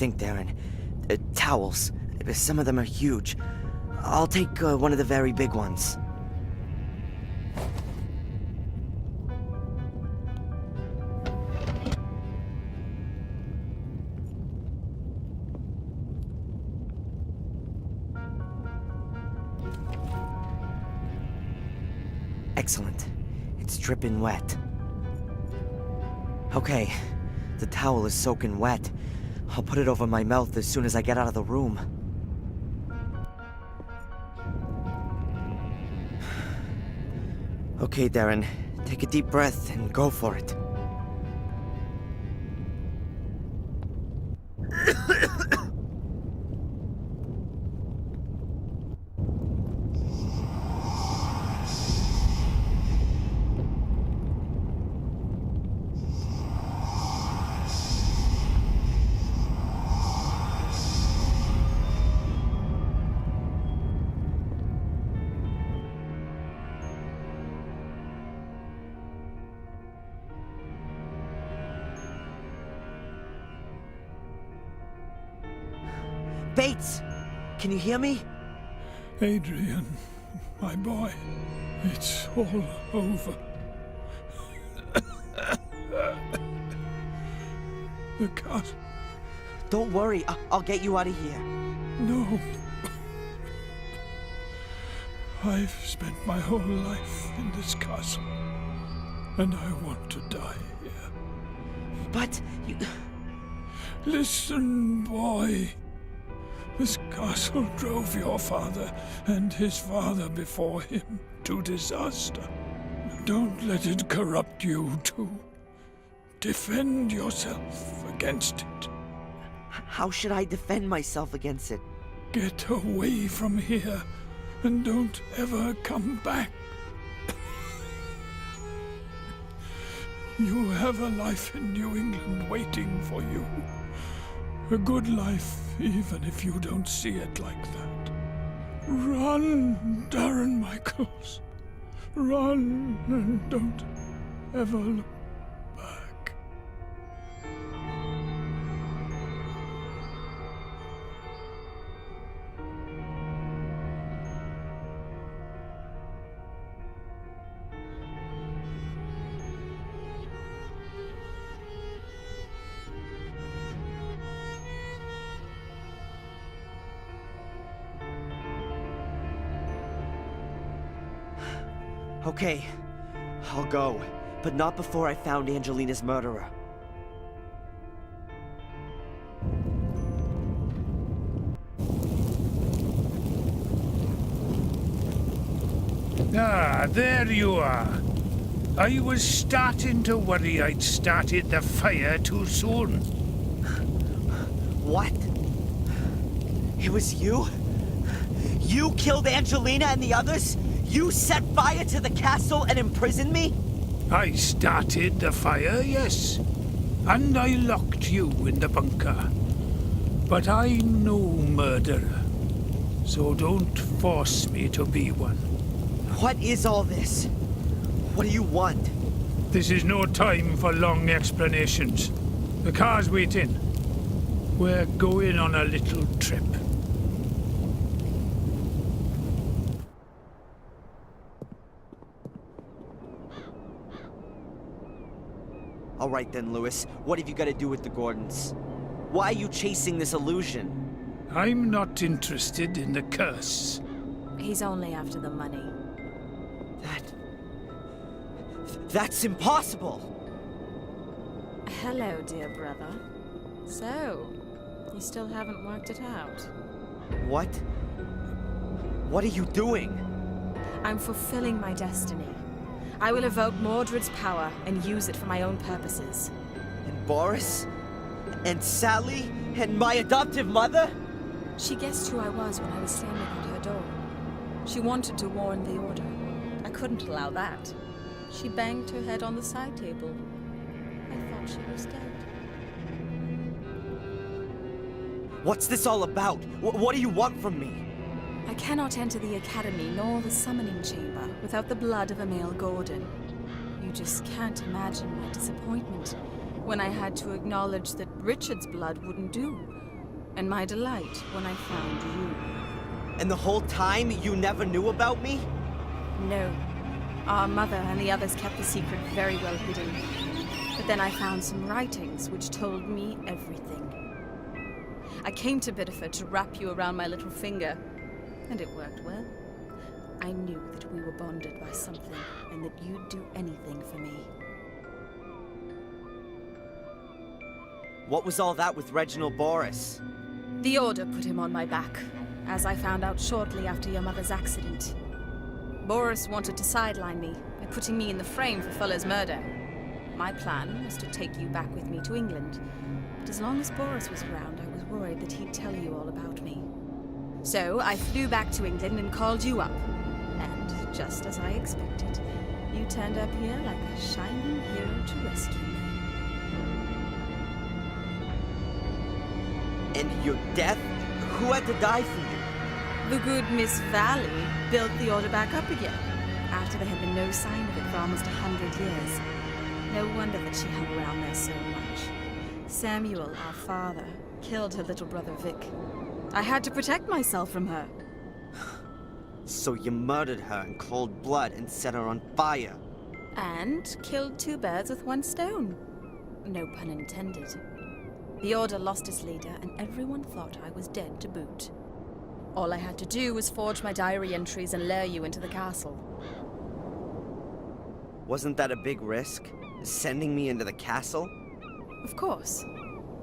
think, Darren. Towels. Some of them are huge. I'll take one of the very big ones. Excellent. It's dripping wet. Okay, the towel is soaking wet. I'll put it over my mouth as soon as I get out of the room. Okay, Darren, take a deep breath and go for it. Bates! Can you hear me? Adrian, my boy, it's all over. The cut. Don't worry, I'll get you out of here. No. I've spent my whole life in this castle, and I want to die here. But you... Listen, boy. This castle drove your father and his father before him to disaster. Don't let it corrupt you too. Defend yourself against it. How should I defend myself against it? Get away from here and don't ever come back. You have a life in New England waiting for you. A good life, even if you don't see it like that. Run, Darren Michaels. Run and don't ever look back. Okay, I'll go, but not before I found Angelina's murderer. Ah, there you are. I was starting to worry I'd started the fire too soon. What? It was you? You killed Angelina and the others? You set fire to the castle and imprisoned me? I started the fire, yes. And I locked you in the bunker. But I'm no murderer. So don't force me to be one. What is all this? What do you want? This is no time for long explanations. The car's waiting. We're going on a little trip. All right then, Lewis. What have you got to do with the Gordons? Why are you chasing this illusion? I'm not interested in the curse. He's only after the money. That's impossible! Hello, dear brother. So, you still haven't worked it out? What? What are you doing? I'm fulfilling my destiny. I will evoke Mordred's power and use it for my own purposes. And Boris? And Sally? And my adoptive mother? She guessed who I was when I was standing at her door. She wanted to warn the Order. I couldn't allow that. She banged her head on the side table. I thought she was dead. What's this all about? What do you want from me? I cannot enter the Academy nor the Summoning Chamber without the blood of a male Gordon. You just can't imagine my disappointment when I had to acknowledge that Richard's blood wouldn't do. and my delight when I found you. And the whole time you never knew about me? No. Our mother and the others kept the secret very well hidden. But then I found some writings which told me everything. I came to Biddeford to wrap you around my little finger, and it worked well. I knew that we were bonded by something, and that you'd do anything for me. What was all that with Reginald Boris? The Order put him on my back, as I found out shortly after your mother's accident. Boris wanted to sideline me by putting me in the frame for Fuller's murder. My plan was to take you back with me to England, but as long as Boris was around, I was worried that he'd tell you all about me. So I flew back to England and called you up. And just as I expected, you turned up here like a shining hero to rescue me. And your death? Who had to die for you? The good Miss Valley built the Order back up again, after there had been no sign of it for almost 100 years. No wonder that she hung around there so much. Samuel, our father, killed her little brother Vic. I had to protect myself from her. So you murdered her in cold blood and set her on fire? And killed two birds with one stone. No pun intended. The Order lost its leader, and everyone thought I was dead to boot. All I had to do was forge my diary entries and lure you into the castle. Wasn't that a big risk? Sending me into the castle? Of course.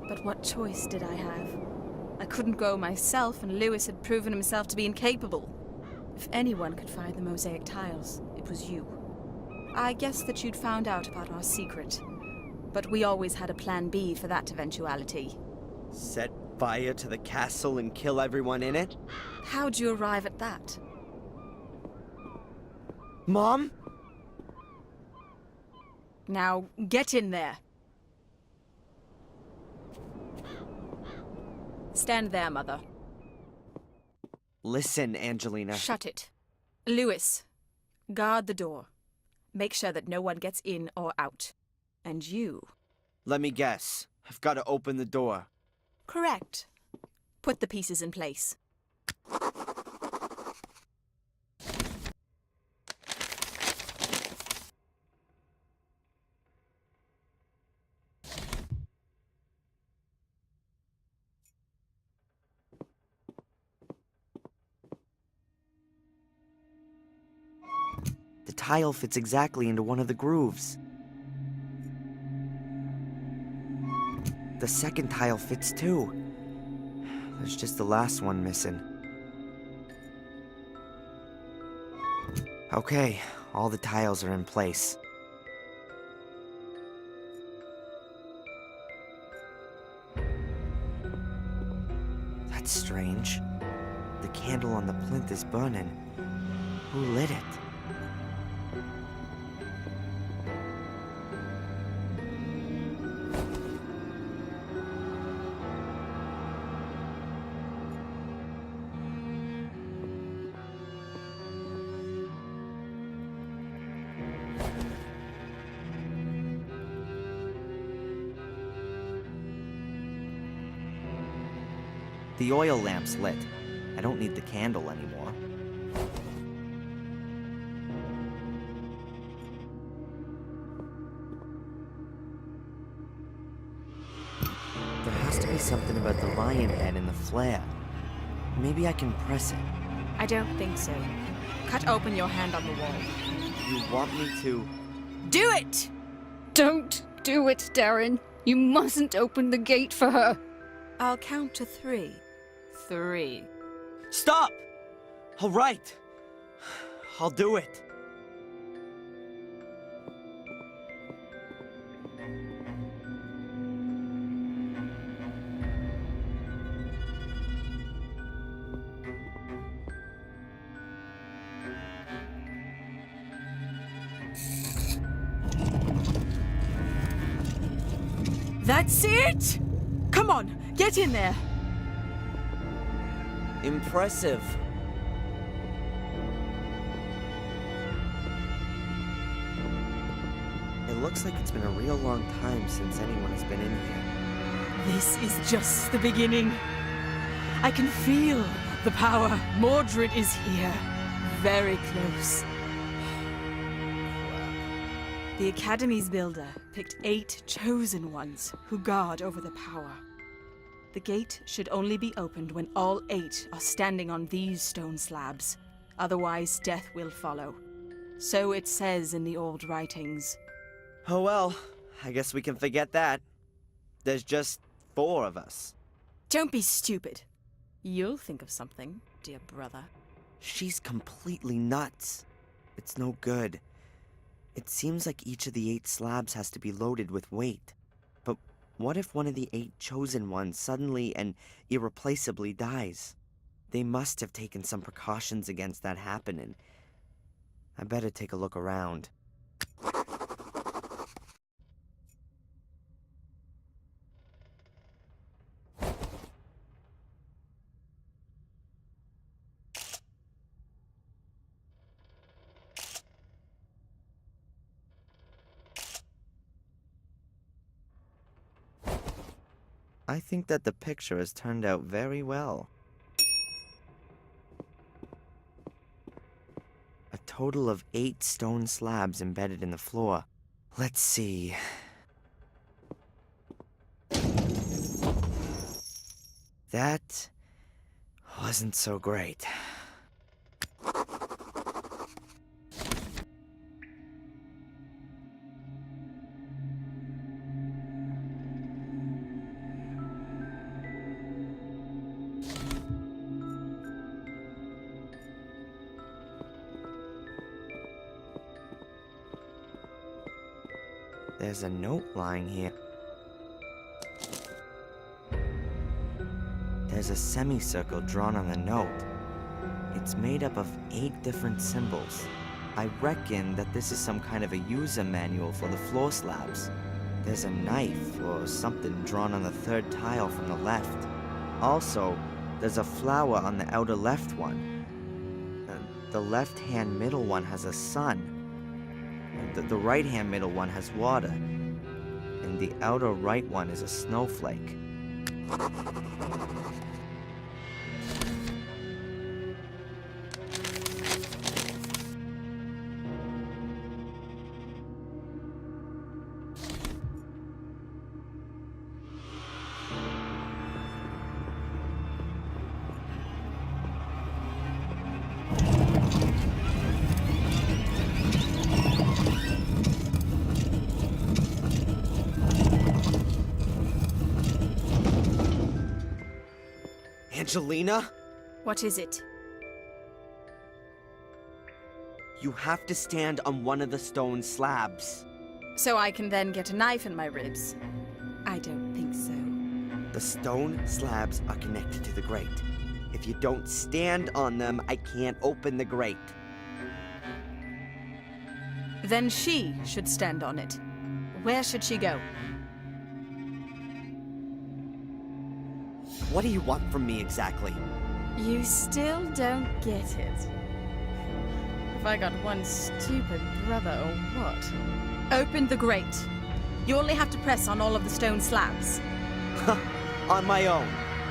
But what choice did I have? I couldn't go myself, and Lewis had proven himself to be incapable. If anyone could find the mosaic tiles, it was you. I guessed that you'd found out about our secret. But we always had a plan B for that eventuality. Set fire to the castle and kill everyone in it? How'd you arrive at that? Mom? Now, get in there. Stand there, Mother. Listen, Angelina. Shut it. Lewis, guard the door. Make sure that no one gets in or out. And you. Let me guess. I've got to open the door. Correct. Put the pieces in place. The tile fits exactly into one of the grooves. The second tile fits too. There's just the last one missing. Okay, all the tiles are in place. That's strange. The candle on the plinth is burning. Who lit it? The oil lamp's lit. I don't need the candle anymore. There has to be something about the lion head and the flare. Maybe I can press it. I don't think so. Cut open your hand on the wall. You want me to? Do it! Don't do it, Darren. You mustn't open the gate for her. I'll count to 3. 3. Stop! All right. I'll do it. That's it! Come on, get in there. Impressive. It looks like it's been a real long time since anyone has been in here. This is just the beginning. I can feel the power. Mordred is here. Very close. The Academy's builder picked 8 chosen ones who guard over the power. The gate should only be opened when all 8 are standing on these stone slabs. Otherwise, death will follow. So it says in the old writings. Oh well, I guess we can forget that. There's just 4 of us. Don't be stupid. You'll think of something, dear brother. She's completely nuts. It's no good. It seems like each of the 8 slabs has to be loaded with weight. But what if one of the 8 chosen ones suddenly and irreplaceably dies? They must have taken some precautions against that happening. I better take a look around. I think that the picture has turned out very well. A total of 8 stone slabs embedded in the floor. Let's see. That wasn't so great. There's a note lying here. There's a semicircle drawn on the note. It's made up of 8 different symbols. I reckon that this is some kind of a user manual for the floor slabs. There's a knife or something drawn on the 3rd tile from the left. Also, there's a flower on the outer left one. The left-hand middle one has a sun. The right-hand middle one has water, and the outer right one is a snowflake. Angelina? What is it? You have to stand on one of the stone slabs. So I can then get a knife in my ribs? I don't think so. The stone slabs are connected to the grate. If you don't stand on them, I can't open the grate. Then she should stand on it. Where should she go? What do you want from me exactly? You still don't get it. Have I got one stupid brother or what? Open the grate. You only have to press on all of the stone slabs. On my own.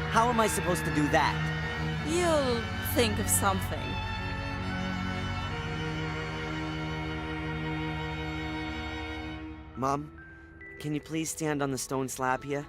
How am I supposed to do that? You'll think of something. Mom, can you please stand on the stone slab here?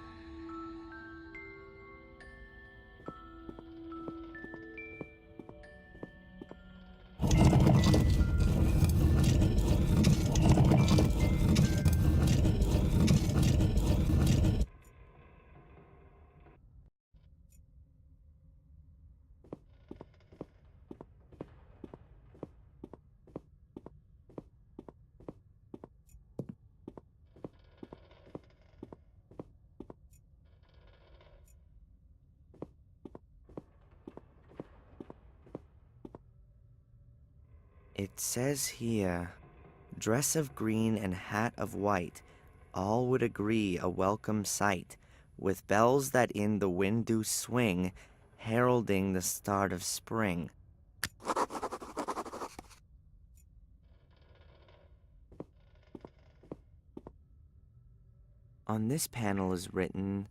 It says here, dress of green and hat of white, all would agree a welcome sight, with bells that in the wind do swing, heralding the start of spring. On this panel is written,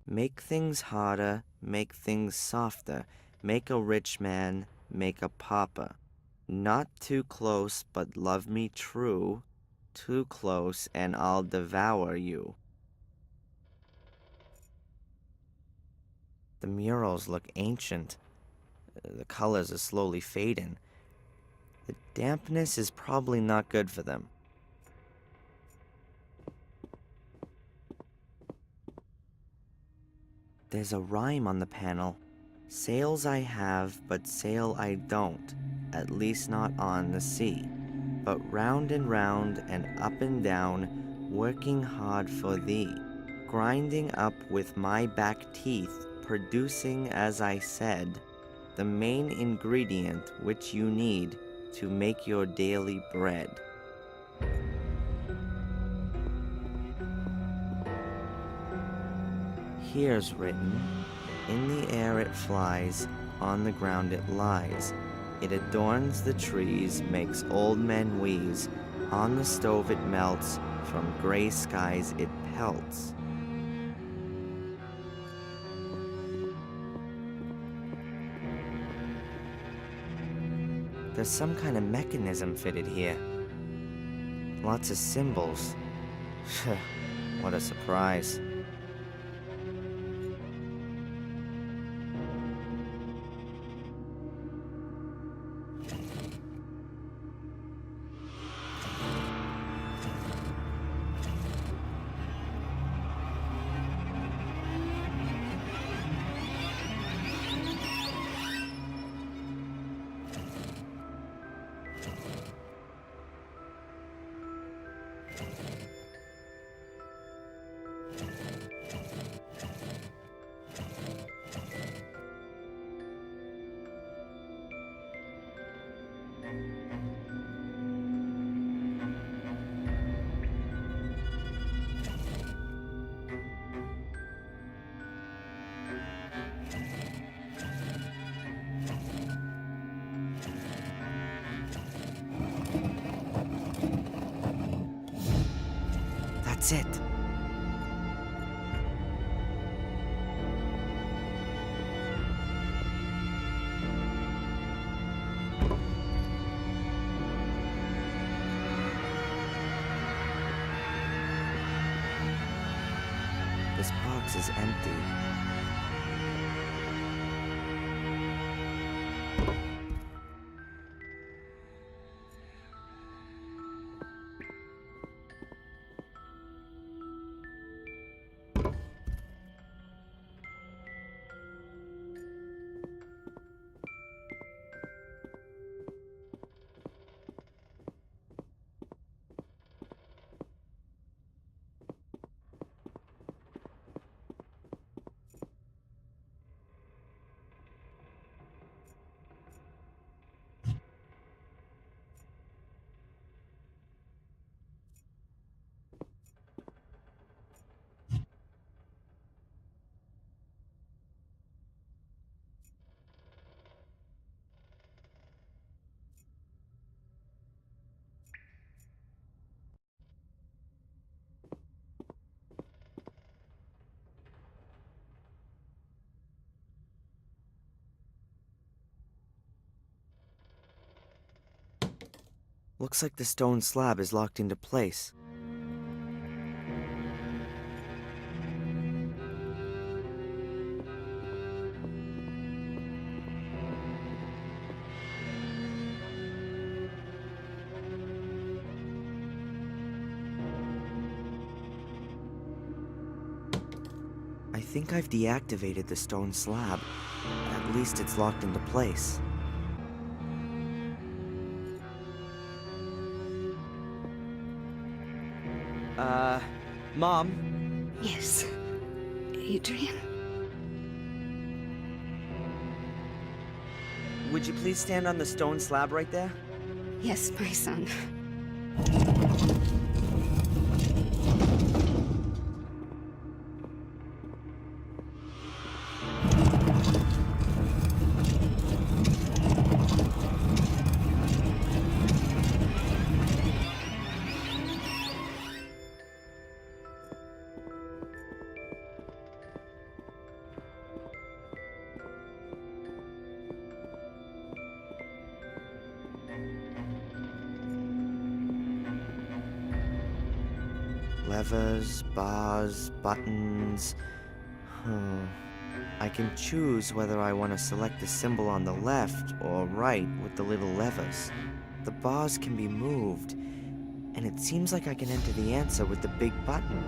Make things harder, make things softer, make a rich man, make a pauper. Not too close, but love me true. Too close, and I'll devour you. The murals look ancient. The colors are slowly fading. The dampness is probably not good for them. There's a rhyme on the panel. Sails I have, but sail I don't, at least not on the sea. But round and up and down, working hard for thee. Grinding up with my back teeth, producing, as I said, the main ingredient which you need to make your daily bread. Here's written, in the air it flies, on the ground it lies. It adorns the trees, makes old men wheeze. On the stove it melts, from gray skies it pelts. There's some kind of mechanism fitted here. Lots of symbols. What a surprise. That's it. This box is empty. Looks like the stone slab is locked into place. I think I've deactivated the stone slab. At least it's locked into place. Mom? Yes. Adrian? Would you please stand on the stone slab right there? Yes, my son. levers, bars, buttons. I can choose whether I want to select the symbol on the left or right with the little levers. The bars can be moved, and it seems like I can enter the answer with the big button.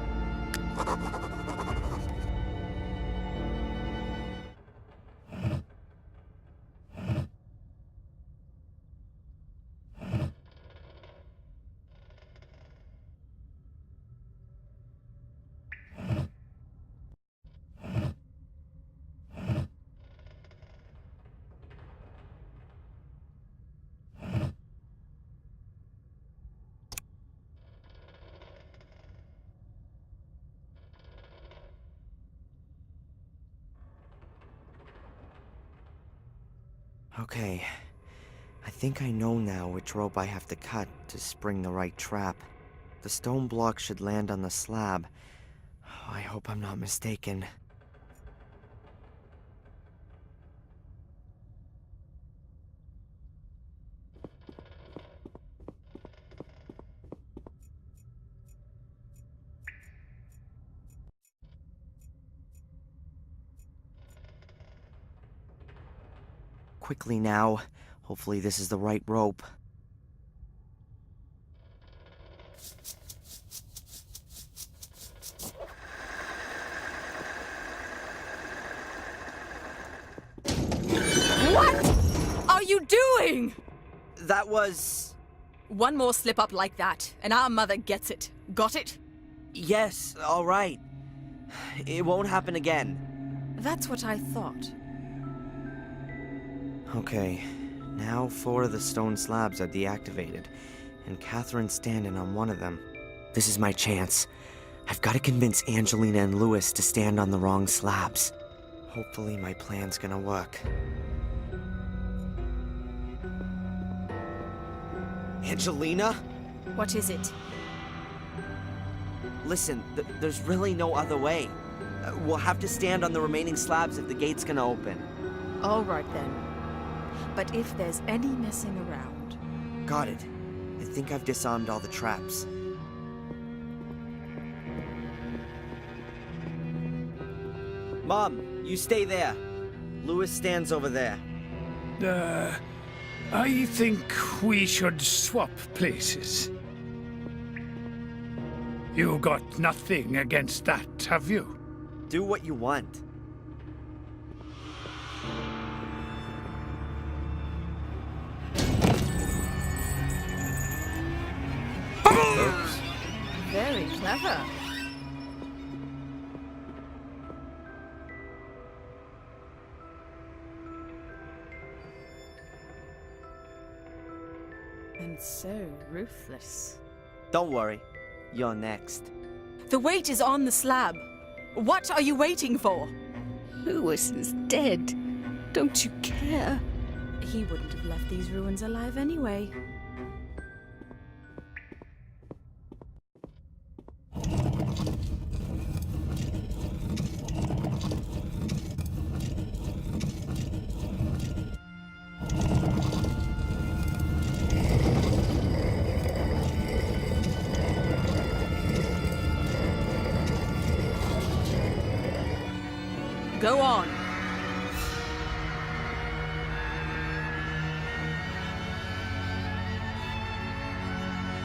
Okay, I think I know now which rope I have to cut to spring the right trap. The stone block should land on the slab. I hope I'm not mistaken. Quickly now. Hopefully this is the right rope. What are you doing? That was... One more slip up like that, and our mother gets it. Got it? Yes, all right. It won't happen again. That's what I thought. Okay, now 4 of the stone slabs are deactivated, and Catherine's standing on one of them. This is my chance. I've got to convince Angelina and Louis to stand on the wrong slabs. Hopefully my plan's gonna work. Angelina? What is it? Listen, there's really no other way. We'll have to stand on the remaining slabs if the gate's gonna open. All right then. But if there's any messing around... Got it. I think I've disarmed all the traps. Mom, you stay there. Louis stands over there. I think we should swap places. You got nothing against that, have you? Do what you want. Oops. Very clever. And so ruthless. Don't worry. You're next. The weight is on the slab. What are you waiting for? Louis is dead. Don't you care? He wouldn't have left these ruins alive anyway. Go on.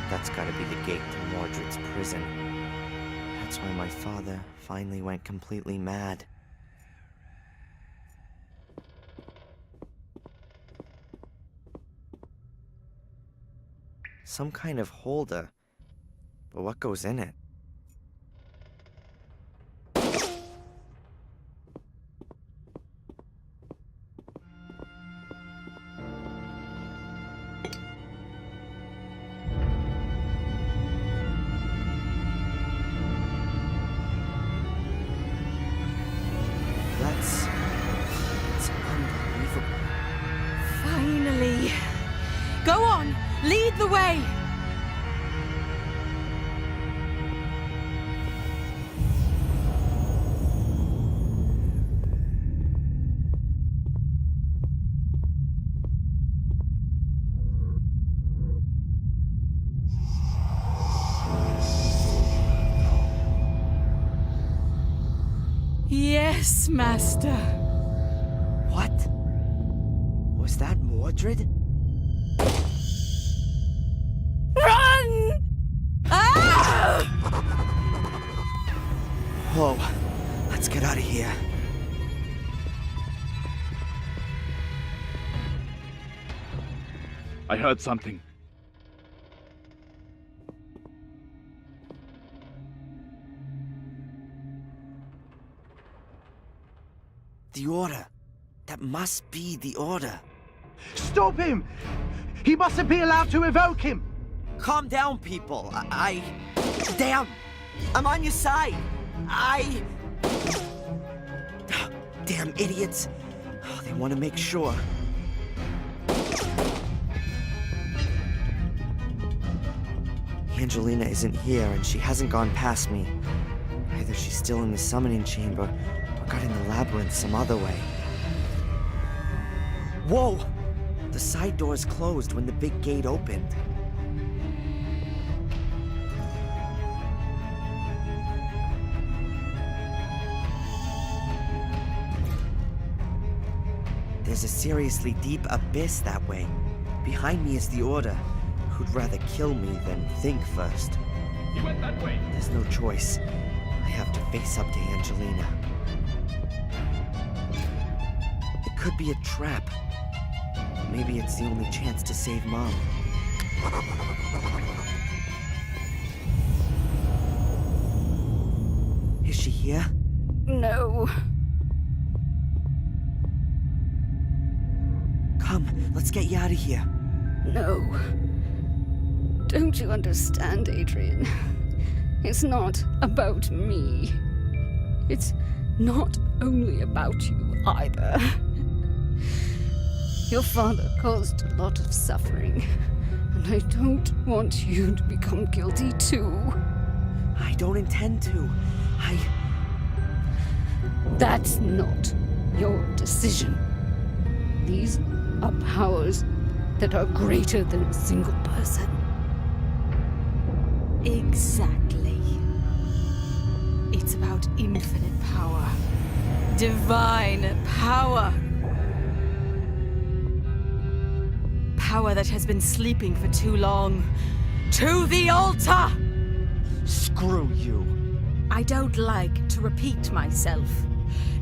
That's gotta be the gate to Mordred's prison. That's why my father finally went completely mad. Some kind of holder. But what goes in it? It's unbelievable. Finally. Go on, lead the way. Yes, Master. What? Was that Mordred? Run! Ah! Whoa, let's get out of here. I heard something. The order. That must be the order. Stop him! He mustn't be allowed to evoke him! Calm down, people. Damn! I'm on your side. Damn idiots. Oh, they want to make sure. Angelina isn't here, and she hasn't gone past me. Either she's still in the summoning chamber, or got in the labyrinth some other way. Whoa! The side doors closed when the big gate opened. There's a seriously deep abyss that way. Behind me is the Order, who'd rather kill me than think first. He went that way. There's no choice. I have to face up to Angelina. It could be a trap. Maybe it's the only chance to save Mom. Is she here? No. Come, let's get you out of here. No. Don't you understand, Adrian? It's not about me. It's not only about you either. Your father caused a lot of suffering, and I don't want you to become guilty too. I don't intend to. That's not your decision. These are powers that are greater than a single person. Exactly. It's about infinite power. Divine power. Power that has been sleeping for too long. To the altar! Screw you. I don't like to repeat myself.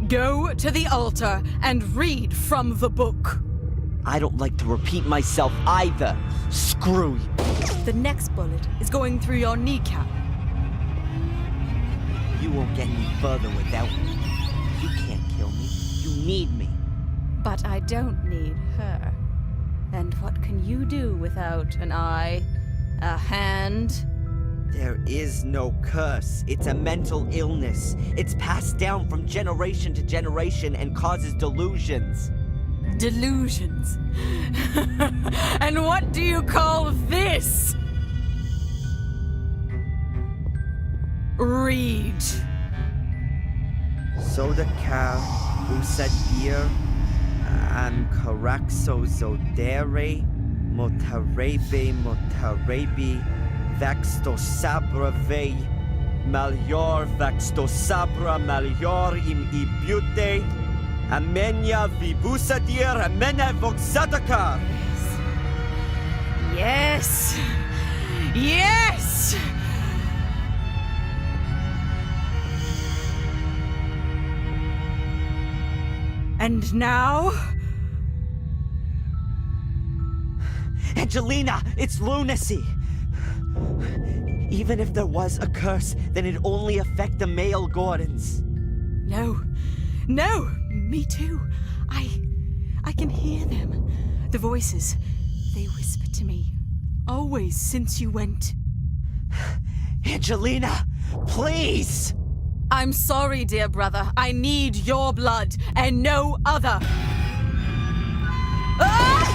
Go to the altar and read from the book. I don't like to repeat myself either. Screw you. The next bullet is going through your kneecap. You won't get any further without me. You can't kill me. You need me. But I don't need her. And what can you do without an eye, a hand? There is no curse. It's a mental illness. It's passed down from generation to generation and causes delusions. Delusions. And what do you call this? Read. Sodaka, Busadir, Amkaraxo Zodere, Motarebe, Vaxto Sabra Ve, Malior Vaxto Sabra Malior im Ibute, Amenya Vibusadir, Amena Voxataka. Yes. Yes. And now? Angelina, it's lunacy. Even if there was a curse, then it'd only affect the male Gordons. No. No. Me too. I can hear them. The voices. They whisper to me. Always since you went. Angelina, please! I'm sorry, dear brother. I need your blood and no other. Ah!